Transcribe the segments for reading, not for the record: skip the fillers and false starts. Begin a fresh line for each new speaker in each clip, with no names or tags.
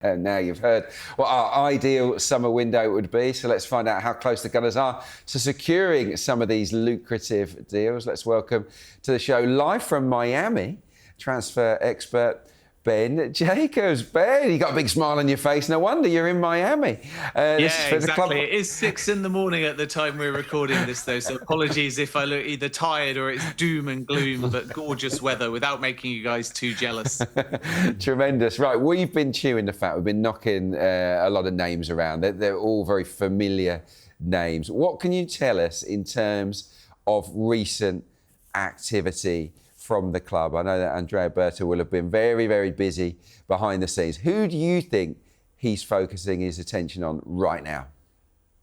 And now you've heard what our ideal summer window would be. So let's find out how close the Gunners are to securing some of these lucrative deals. Let's welcome to the show, live from Miami, transfer expert Ben Jacobs. Ben, you got a big smile on your face. No wonder you're in Miami.
Exactly. It is 6 a.m. at the time we're recording this, though. So apologies if I look either tired or it's doom and gloom, but gorgeous weather without making you guys too jealous.
Tremendous. Right, we've been chewing the fat. We've been knocking a lot of names around. They're all very familiar names. What can you tell us in terms of recent activity from the club? I know that Andrea Berta will have been very, very busy behind the scenes. Who do you think he's focusing his attention on right now?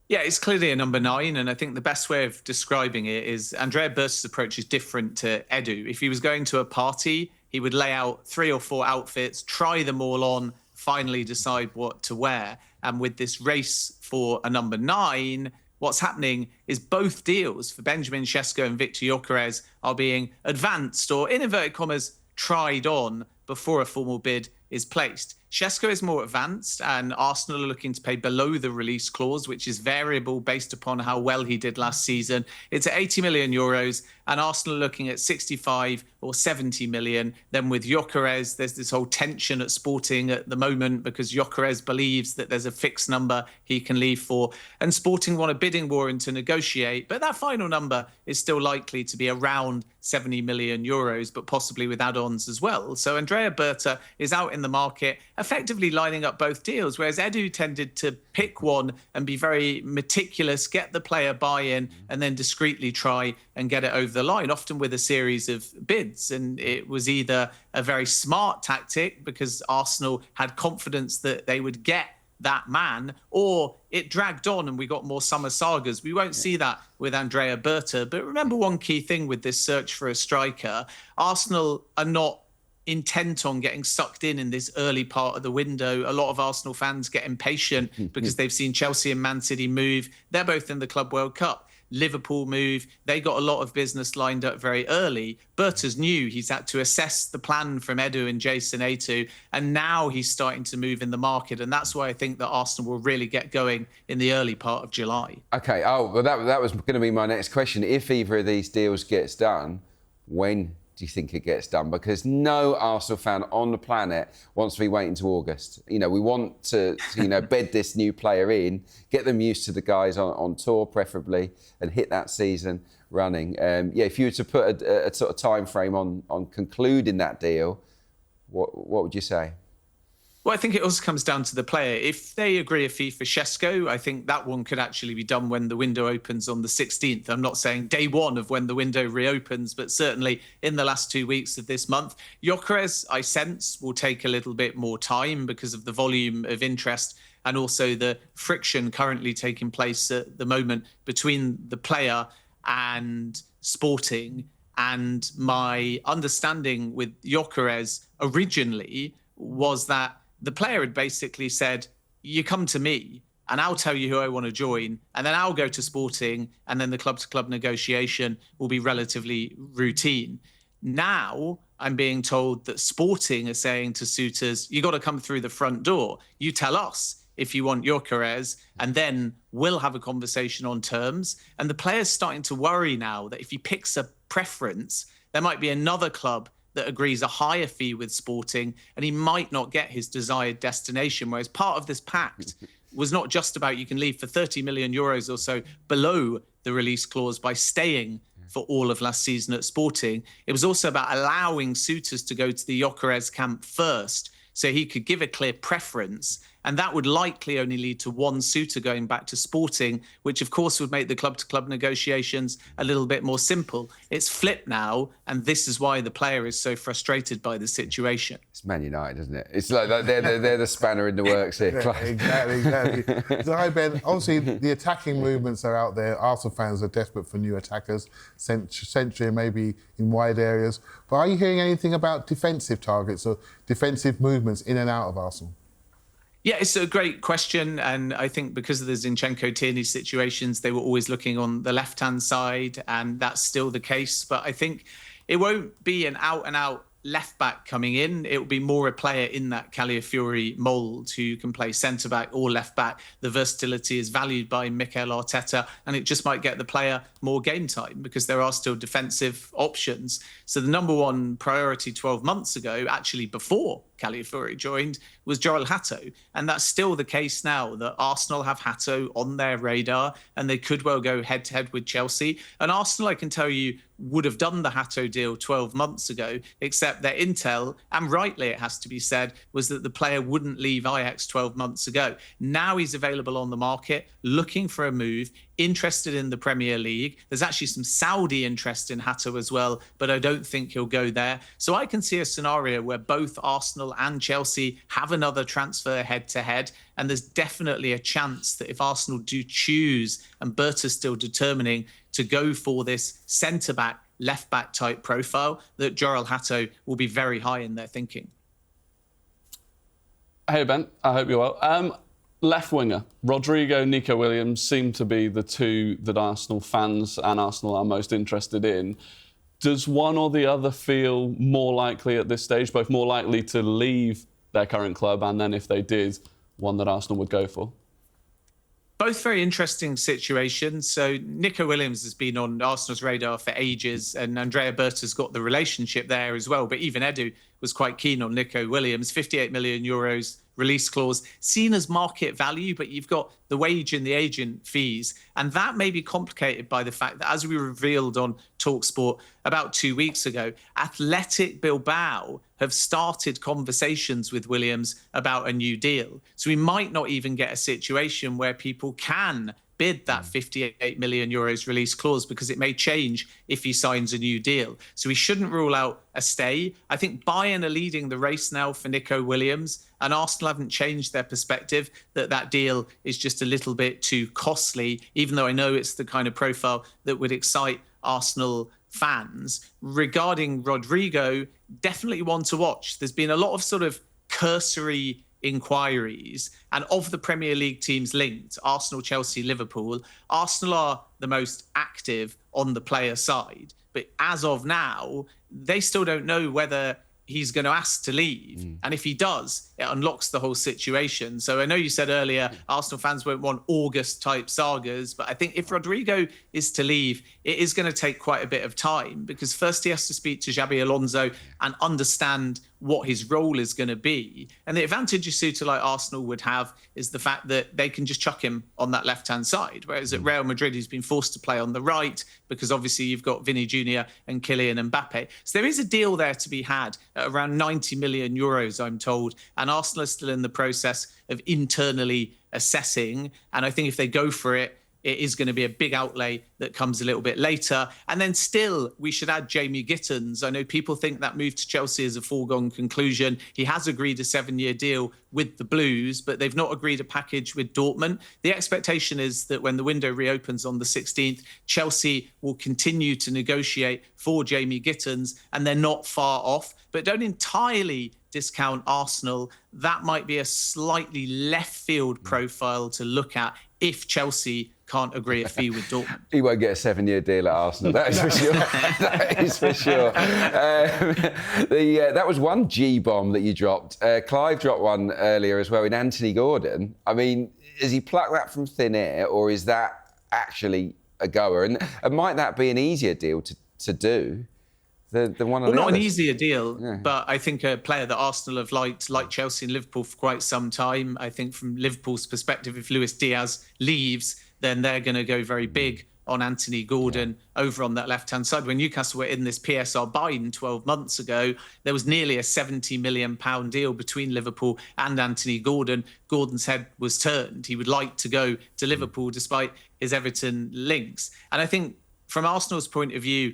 Yeah, it's clearly a number 9, and I think the best way of describing it is Andrea Berta's approach is different to Edu. If he was going to a party, he would lay out 3 or 4 outfits, try them all on, finally decide what to wear. And with this race for a number 9, what's happening is both deals for Benjamin Sesko and Victor Gyökeres are being advanced or, in inverted commas, tried on before a formal bid is placed. Sesko is more advanced, and Arsenal are looking to pay below the release clause, which is variable based upon how well he did last season. It's at 80 million euros, and Arsenal are looking at 65 or 70 million. Then with Gyökeres, there's this whole tension at Sporting at the moment because Gyökeres believes that there's a fixed number he can leave for, and Sporting want a bidding war in to negotiate, but that final number is still likely to be around 70 million euros, but possibly with add-ons as well. So Andrea Berta is out in the market, effectively lining up both deals, whereas Edu tended to pick one and be very meticulous, get the player buy-in, and then discreetly try and get it over the line, often with a series of bids. And it was either a very smart tactic because Arsenal had confidence that they would get that man, or it dragged on and we got more summer sagas. We won't see that with Andrea Berta. But remember one key thing with this search for a striker, Arsenal are not intent on getting sucked in this early part of the window. A lot of Arsenal fans get impatient because they've seen Chelsea and Man City move. They're both in the Club World Cup. Liverpool move. They got a lot of business lined up very early. Berta's new. He's had to assess the plan from Edu and Jason Atu, and now he's starting to move in the market. And that's why I think that Arsenal will really get going in the early part of July.
Okay. Oh, well, that was going to be my next question. If either of these deals gets done, when do you think it gets done? Because no Arsenal fan on the planet wants to be waiting to August. You know, we want to bed this new player in, get them used to the guys on tour, preferably, and hit that season running. If you were to put a sort of time frame on concluding that deal, what would you say?
Well, I think it also comes down to the player. If they agree a fee for Sesko, I think that one could actually be done when the window opens on the 16th. I'm not saying day one of when the window reopens, but certainly in the last 2 weeks of this month. Gyökeres, I sense, will take a little bit more time because of the volume of interest and also the friction currently taking place at the moment between the player and Sporting. And my understanding with Gyökeres originally was that the player had basically said, you come to me and I'll tell you who I want to join, and then I'll go to Sporting, and then the club-to-club negotiation will be relatively routine. Now I'm being told that Sporting are saying to suitors, you got to come through the front door. You tell us if you want Gyökeres, and then we'll have a conversation on terms. And the player's starting to worry now that if he picks a preference, there might be another club that agrees a higher fee with Sporting, and he might not get his desired destination. Whereas part of this pact was not just about you can leave for 30 million euros or so below the release clause by staying for all of last season at Sporting. It was also about allowing suitors to go to the Gyökeres camp first so he could give a clear preference. And that would likely only lead to one suitor going back to Sporting, which of course would make the club-to-club negotiations a little bit more simple. It's flipped now, and this is why the player is so frustrated by the situation.
It's Man United, isn't it? It's like they're the spanner in the works here.
Yeah, exactly. So, hi, Ben. Obviously, the attacking movements are out there. Arsenal fans are desperate for new attackers, century maybe in wide areas. But are you hearing anything about defensive targets or defensive movements in and out of Arsenal?
Yeah, it's a great question. And I think because of the Zinchenko-Tierney situations, they were always looking on the left-hand side, and that's still the case. But I think it won't be an out-and-out left back coming in, it will be more a player in that Calafiori mould who can play centre back or left back. The versatility is valued by Mikel Arteta, and it just might get the player more game time because there are still defensive options. So the number one priority 12 months ago, actually before Calafiori joined, was Joel Hatto. And that's still the case now, that Arsenal have Hatto on their radar and they could well go head-to-head with Chelsea. And Arsenal, I can tell you, would have done the Hatto deal 12 months ago, except their intel, and rightly it has to be said, was that the player wouldn't leave Ajax 12 months ago. Now he's available on the market, looking for a move, interested in the Premier League. There's actually some Saudi interest in Hatto as well, but I don't think he'll go there. So I can see a scenario where both Arsenal and Chelsea have another transfer head-to-head, and there's definitely a chance that if Arsenal do choose, and Berta's still determining, to go for this centre-back, left-back type profile, that Joel Hatto will be very high in their thinking.
Hey, Ben. I hope you're well. Left winger, Rodrigo, Nico Williams seem to be the two that Arsenal fans and Arsenal are most interested in. Does one or the other feel more likely at this stage, both more likely to leave their current club, and then if they did, one that Arsenal would go for?
Both very interesting situations. So Nico Williams has been on Arsenal's radar for ages, and Andrea Berta's got the relationship there as well. But even Edu was quite keen on Nico Williams. 58 million euros release clause, seen as market value, but you've got the wage and the agent fees. And that may be complicated by the fact that, as we revealed on talkSPORT about 2 weeks ago, Athletic Bilbao have started conversations with Williams about a new deal. So we might not even get a situation where people can bid that 58 million euros release clause, because it may change if he signs a new deal. So we shouldn't rule out a stay. I think Bayern are leading the race now for Nico Williams, and Arsenal haven't changed their perspective that that deal is just a little bit too costly, even though I know it's the kind of profile that would excite Arsenal fans. Regarding Rodrigo, definitely one to watch. There's been a lot of sort of cursory inquiries, and of the Premier League teams linked, Arsenal, Chelsea, Liverpool, Arsenal are the most active on the player side. But as of now, they still don't know whether he's going to ask to leave. And if he does, it unlocks the whole situation. So I know you said earlier, Arsenal fans won't want August-type sagas, but I think if Rodrigo is to leave, it is going to take quite a bit of time, because first he has to speak to Xabi Alonso and understand what his role is going to be. And the advantage a suitor like Arsenal would have is the fact that they can just chuck him on that left-hand side, whereas at Real Madrid, he's been forced to play on the right, because obviously you've got Vinny Jr. and Kylian Mbappe. So there is a deal there to be had at around 90 million euros, I'm told, and Arsenal is still in the process of internally assessing. And I think if they go for it, it is going to be a big outlay that comes a little bit later. And then still, we should add Jamie Gittins. I know people think that move to Chelsea is a foregone conclusion. He has agreed a 7-year deal with the Blues, but they've not agreed a package with Dortmund. The expectation is that when the window reopens on the 16th, Chelsea will continue to negotiate for Jamie Gittins, and they're not far off. But don't entirely discount Arsenal. That might be a slightly left field profile to look at if Chelsea can't agree a fee with Dortmund.
He won't get a 7-year deal at Arsenal, that is for sure. That is for sure. That was one G-bomb that you dropped. Clive dropped one earlier as well in Anthony Gordon. I mean, has he plucked that from thin air, or is that actually a goer? And might that be an easier deal to do than one of the
not
others?
An easier deal, but I think a player that Arsenal have liked, like Chelsea and Liverpool, for quite some time. I think from Liverpool's perspective, if Luis Diaz leaves, then they're going to go very big on Anthony Gordon over on that left-hand side. When Newcastle were in this PSR buy-in 12 months ago, there was nearly a £70 million deal between Liverpool and Anthony Gordon. Gordon's head was turned. He would like to go to Liverpool despite his Everton links. And I think from Arsenal's point of view,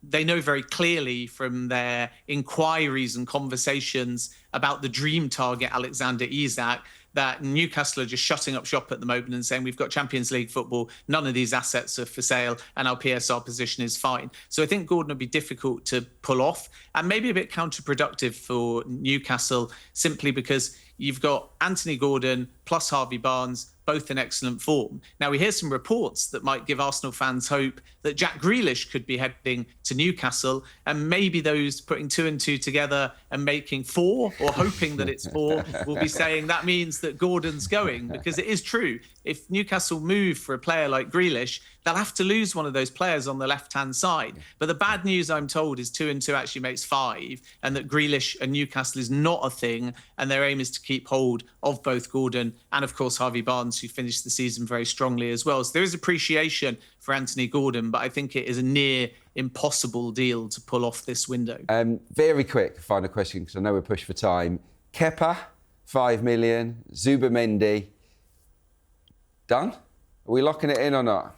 they know very clearly from their inquiries and conversations about the dream target, Alexander Isak, that Newcastle are just shutting up shop at the moment and saying, we've got Champions League football, none of these assets are for sale, and our PSR position is fine. So I think Gordon will be difficult to pull off, and maybe a bit counterproductive for Newcastle, simply because you've got Anthony Gordon plus Harvey Barnes both in excellent form. Now, we hear some reports that might give Arsenal fans hope that Jack Grealish could be heading to Newcastle, and maybe those putting 2 and 2 together and making 4, or hoping that it's 4, will be saying that means that Gordon's going, because it is true. If Newcastle move for a player like Grealish, they'll have to lose one of those players on the left-hand side. But the bad news, I'm told, is 2 and 2 actually makes 5, and that Grealish and Newcastle is not a thing, and their aim is to keep hold of both Gordon and, of course, Harvey Barnes, who finished the season very strongly as well. So there is appreciation for Anthony Gordon, but I think it is a near impossible deal to pull off this window.
Very quick final question, because I know we're pushed for time. Kepa, 5 million. Zubamendi, done? Are we locking it in or not?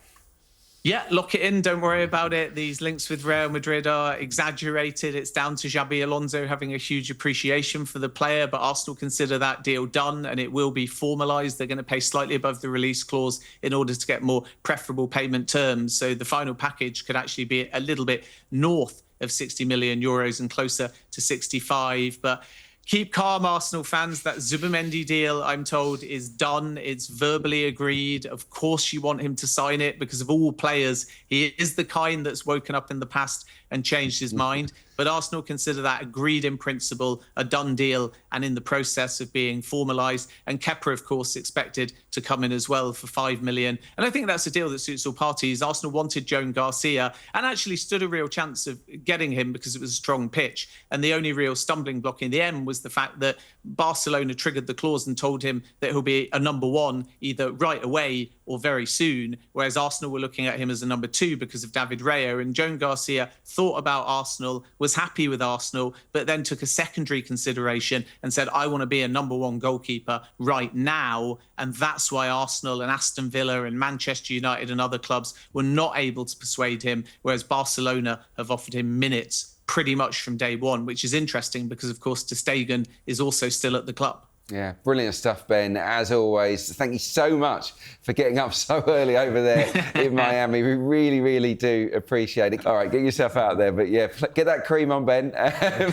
Yeah, lock it in. Don't worry about it. These links with Real Madrid are exaggerated. It's down to Xabi Alonso having a huge appreciation for the player, but Arsenal consider that deal done, and it will be formalised. They're going to pay slightly above the release clause in order to get more preferable payment terms. So the final package could actually be a little bit north of 60 million euros and closer to 65. But keep calm, Arsenal fans. That Zubamendi deal, I'm told, is done. It's verbally agreed. Of course you want him to sign it, because of all players, he is the kind that's woken up in the past and changed his mind. But Arsenal consider that agreed in principle, a done deal, and in the process of being formalised. And Kepa, of course, expected to come in as well for 5 million. And I think that's a deal that suits all parties. Arsenal wanted Joan Garcia and actually stood a real chance of getting him because it was a strong pitch. And the only real stumbling block in the end was the fact that Barcelona triggered the clause and told him that he'll be a number 1 either right away or very soon, whereas Arsenal were looking at him as a number 2 because of David Raya. And Joan Garcia thought about Arsenal, was happy with Arsenal, but then took a secondary consideration and said, I want to be a number 1 goalkeeper right now. And that's why Arsenal and Aston Villa and Manchester United and other clubs were not able to persuade him, whereas Barcelona have offered him minutes pretty much from day one, which is interesting because, of course, ter Stegen is also still at the club.
Yeah, brilliant stuff, Ben. As always, thank you so much for getting up so early over there in Miami. We really, really do appreciate it. All right, get yourself out there. But yeah, get that cream on, Ben.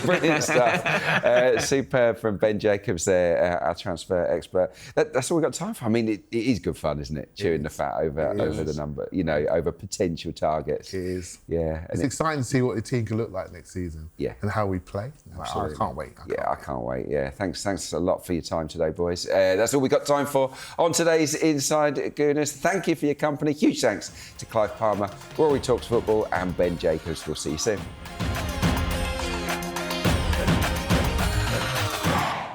Brilliant stuff. Superb from Ben Jacobs there, our transfer expert. That's all we've got time for. I mean, it is good fun, isn't it? Chewing the fat over the number, over potential targets.
It is.
Yeah.
It's exciting to see what the team can look like next season.
Yeah.
And how we play.
Absolutely.
I can't wait.
I can't wait. Yeah, thanks a lot for your time today, boys. That's all we've got time for on today's Inside Gooners. Thank you for your company. Huge thanks to Clive Palmer, Rory Talks Football, and Ben Jacobs. We'll see you soon.